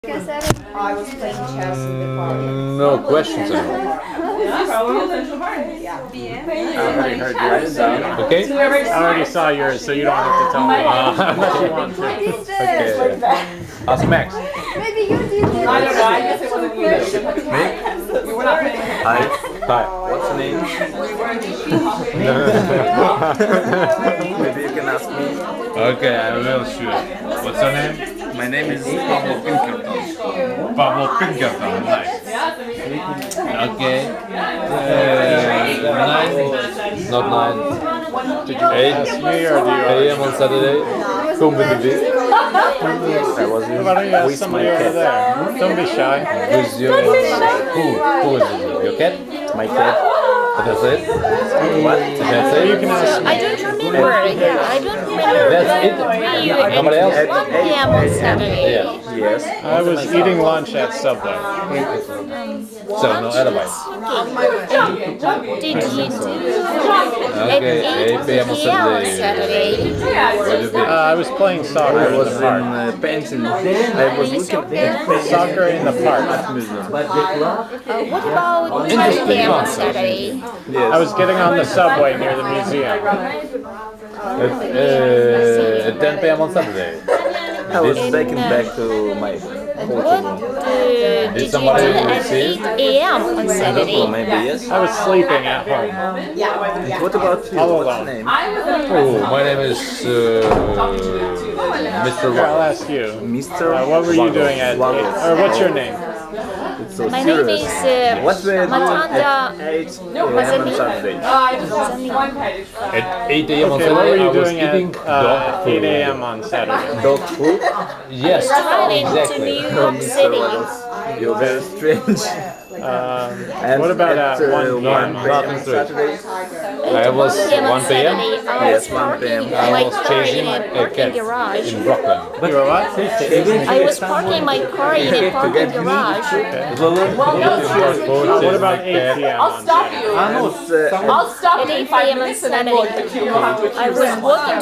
I was playing chess in the party. No questions at all. I already heard you write it down. Okay? I already saw yours, so you don't have to tell me unless you want to. Okay. Ask Max. Maybe you did it. I don't know, I guess it wasn't you. Me? We were not paying Hi. Hi. What's the name? Maybe you can ask me. Okay, I will shoot. What's your name? My name is Pablo Pinkerton. Pablo Pinkerton. Nice. Okay. 9. Not 9. Did you ask me or do you AM on Saturday. Come with the beat. I was with somebody my over cat. there. Don't be shy. With your... Who is with you? Your cat? My cat. That's it? What? That's it? You can ask me. I don't remember. I don't remember. That's it? Nobody else? 1 p.m. on Saturday. Yeah. Yes. I was eating lunch at Subway. So, no alibis. Did you do Okay, at 8 p.m. on Saturday. Where you been? I was playing soccer. I in was the in park. painting. I was looking at Soccer in the park. museum. what about 10 p.m. on Saturday? I was getting on the subway near the museum. At 10 p.m. on Saturday. I was taken back to my What hotel. did you do somebody at see? 8 a.m. on Oh, Saturday? maybe yes. I was sleeping at home. What about you? All What's alone. your name? Oh, my name is Mr. Here, I'll Rock. ask you. Mr. What were you doing at 8? Or what's your name? It's so My name serious. is What were you doing Matanda. at 8 a.m. on Saturday? I just lost one page. At 8 a.m. on Okay, what were Saturday, I you was doing eating at dog 8 food. a.m. on Saturday? Dog food? Yes, Traveling to exactly. New York City. You're very strange. And What about at 1 1 p.m. p.m. Nothing on strange. Saturday? I was 1 p.m. I was Yes, 1 p.m. parking I my was car chasing in a a parking cat garage. in Brooklyn. You were what? I was parking my car in a parking garage. What about 8 p.m. I'll on stop Saturday? you. It's, I'll stop you in 5 8 minutes and then we'll you'll have to I was walking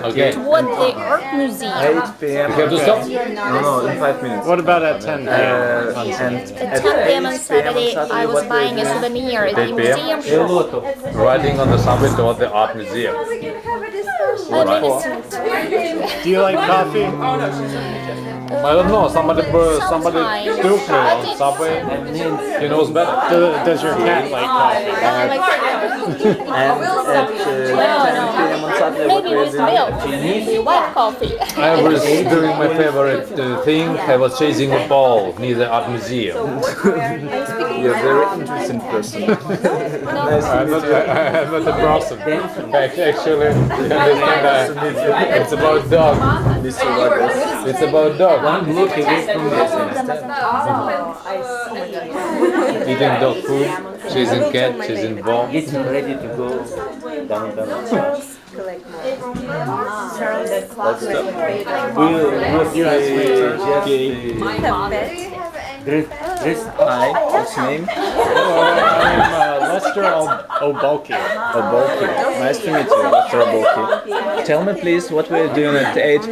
Okay. toward the art museum. 8 p.m. You have to stop? No, in 5 minutes. What about at 10 p.m. on And At 10 p.m. on Saturday, I was buying a souvenir at the 8 p.m. museum shop. Riding on the subway toward the art museum. I'm innocent. Do you like coffee? I don't know, somebody Sometimes. took me on subway. He knows better. Does your cat like coffee? And at 10 p.m. on Saturday, what Maybe were you with doing? milk, white coffee. I was doing my favorite thing. I was chasing a ball near the art museum. You're a very interesting person. Nice to I'm meet you. not a person. Actually, it's about dog. Mr. Vargas. It's about dog. Eating dog food, chasing cat, chasing ball. Getting ready to go down. Dressed by what's your name? I'm Lester Obolki. Obolki. Nice to meet you, Mr. Obolki. Tell me please what were you doing at 8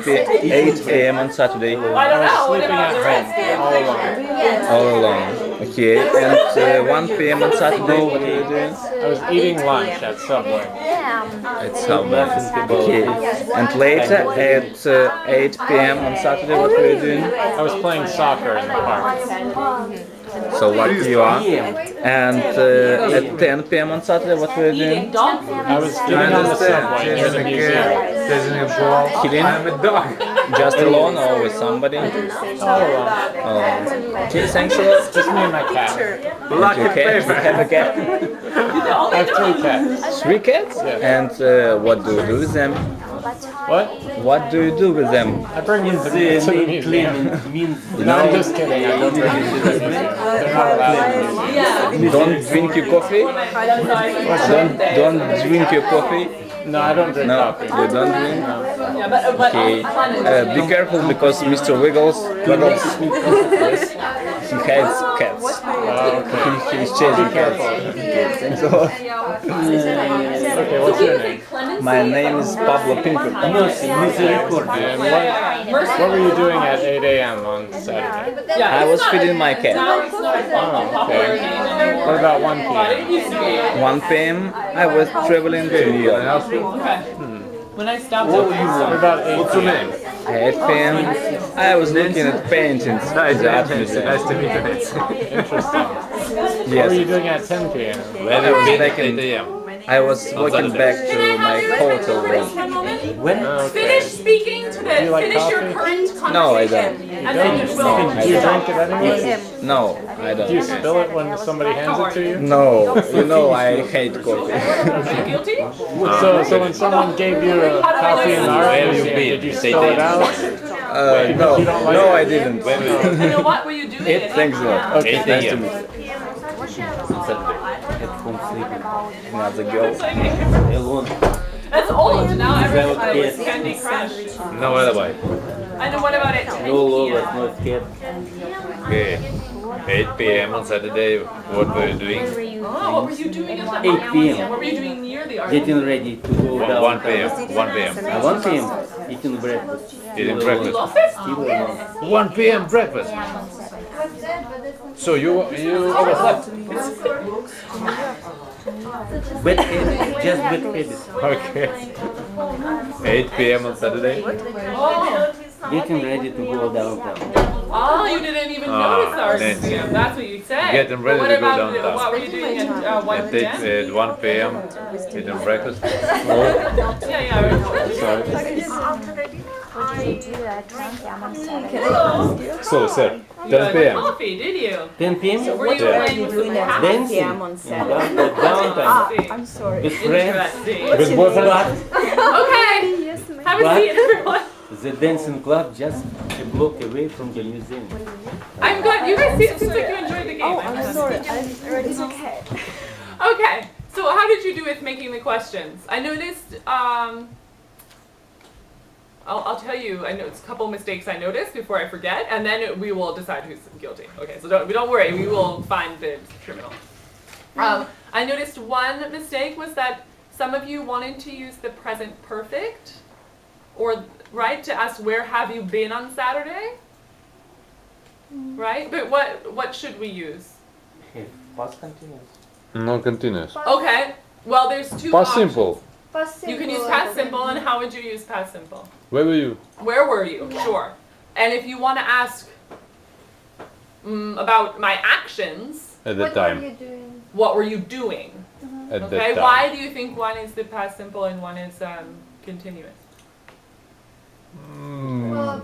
a.m. on Saturday? I was sleeping at home, all alone. All alone. Okay. And 1 p.m. on Saturday, what were you doing? I was eating lunch at Subway. At Subway. Okay. And later at 8 p.m. on Saturday, what were you doing? I was playing soccer in the park. So lucky you are. And at 10 p.m. on Saturday, what were you doing? I was getting on the subway near the museum. Chasing a ball. Killing? I'm a dog. Just alone or with somebody? All alone. Okay, thanks a lot. Just me and my cat. Lucky cat. You have a cat? I have 3 cats. 3 cats? Yeah. And what do you do with them? What? What do you do with them? I bring them to the museum. No, I'm just kidding. I don't bring them to the museum. They're not allowed in the museum. Don't drink your coffee? Don't drink your coffee? No, I don't drink No, coffee. you don't drink? Okay. Be careful because Mr. Wiggles, yes, he hates cats. He's chasing cats. Okay, thanks a lot. Okay, what's your name? My name is Pablo Pinkerton. And What were you doing at 8 a.m. on Saturday? Yeah, I was feeding my cat. now it's not a popular okay. name anymore. What about 1 But it p.m.? used to be. 1 p.m. I was traveling to New York. Okay. When I stopped What about 8 What's your p.m.? name? At 8 p.m. I was looking at paintings. Nice, That nice, museum. nice to meet you. Nancy. Interesting. What were Yes, you doing at 10 p.m.? Where have you been at Back in- 8 a.m.? I was walking back to my hotel room. When? Finish speaking to the, you like finish your coffee? current conversation. No, I don't. And then you will. Do you drink it anyway? No, I Do you don't. spill it when somebody hands it to you? No, you know I hate coffee. Are you guilty? So when someone gave you a coffee in the art Where have you museum, been? did you Say spill it it. out? No, You don't like no, it? I didn't. And then what were you doing? It, thanks a lot. Okay. 8 Nice to a.m. meet you. At home sleeping. Another girl. Alone. That's old. Now everyone Without plays kids. Candy Crush. No alibi. And then what about it? 10 No lovers, p.m.? no scared. Okay. 8 p.m. on Saturday. What were you doing? Oh, what were you doing at the 8 p.m. What were you doing near the art? Getting ready to go down. 1 p.m. 1 p.m. At 1 p.m. Eating breakfast. Eating breakfast. Still alone. 1 p.m. breakfast. So you overslept. Bad habit. Just bad habit. Okay. 8 p.m. on Saturday. Oh. Getting ready to go downtown. Oh, you didn't even notice the art Nancy. museum. That's what you said. Getting ready But to go what about downtown. what were you doing at 1 At p.m.? 1 p.m. eating breakfast. Yeah, yeah. So, sir, 10 p.m. Coffee, did you? 10 p.m. Were you Yeah. playing with the cat? Dancing. Downtown. Interesting. With friends. Interesting. With boyfriend? Okay. Have a But- seat, everyone. The dancing club just a block away from the museum. I'm glad you guys seems like you enjoyed the game. Oh, I'm sorry. It's okay. Okay. So how did you do with making the questions? I noticed. I'll tell you. I know it's a couple mistakes I noticed before I forget, and then we will decide who's guilty. Okay. So don't worry. We will find the criminal. I noticed one mistake was that some of you wanted to use the present perfect, or right, to ask where have you been on Saturday, right? But what should we use? Past continuous. No continuous. Okay. Well, there's two Past options. simple. You can use past simple, and how would you use past simple? Where were you? Where were you? Sure. And if you want to ask about my actions, At the What are you time. doing? what were you doing? At Okay. that time. Why do you think one is the past simple and one is continuous? Well,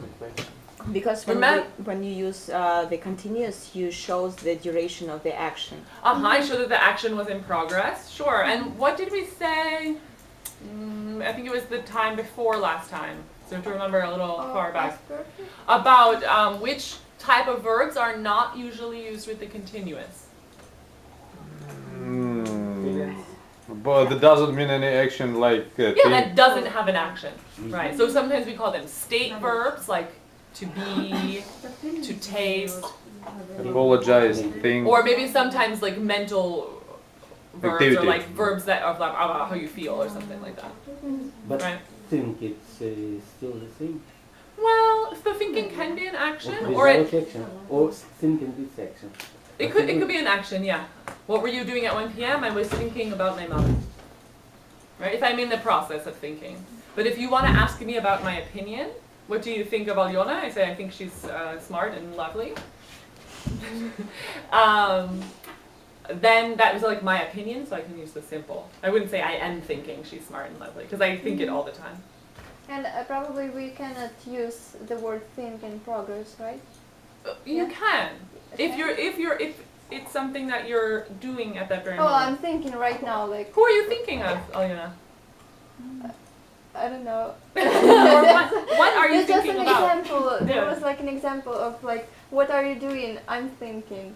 Because when you use the continuous, you shows the duration of the action. I showed that the action was in progress. Sure. And what did we say? I think it was the time before last time. So to remember a little far back. past perfect? About which type of verbs are not usually used with the continuous. But that doesn't mean any action like Yeah, thing. that doesn't have an action. Right. So sometimes we call them state verbs, like to be, to taste, Apologize, thing. or maybe sometimes like mental verbs, Activity. or like verbs that are like about how you feel or something like that. But Right. think it's still the same. Well, the thinking can be an action, or Without it action. Or thinking with action. could be an action. Yeah. What were you doing at 1 p.m.? I was thinking about my mother. Right. If I'm in the process of thinking. But if you want to ask me about my opinion, what do you think of Alyona? I say I think she's smart and lovely. Then that was like my opinion, so I can use the simple. I wouldn't say I am thinking she's smart and lovely, because I think it all the time. And probably we cannot use the word think in progress, right? You can, if it's something that you're doing at that very Oh, I'm moment. thinking right now, like, Who are you thinking of, Alyona? I don't know. Or what are you It's just thinking an about? example. There Yeah. was like an example of like, what are you doing? I'm thinking.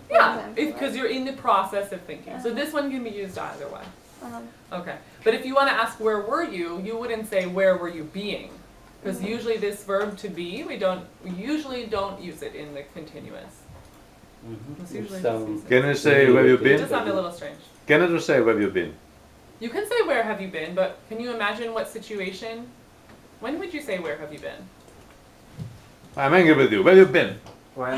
for Yeah, example, because right? you're in the process of thinking. So this one can be used either way. Uh-huh. Okay, but if you want to ask where were you, you wouldn't say where were you being, because usually this verb to be, we usually don't use it in the continuous. It's usually just used. Can you say where you It been? does sound a little strange. Can you say where you been? You can say where have you been, but can you imagine what situation? When would you say where have you been? I'm angry with you. Where you been? When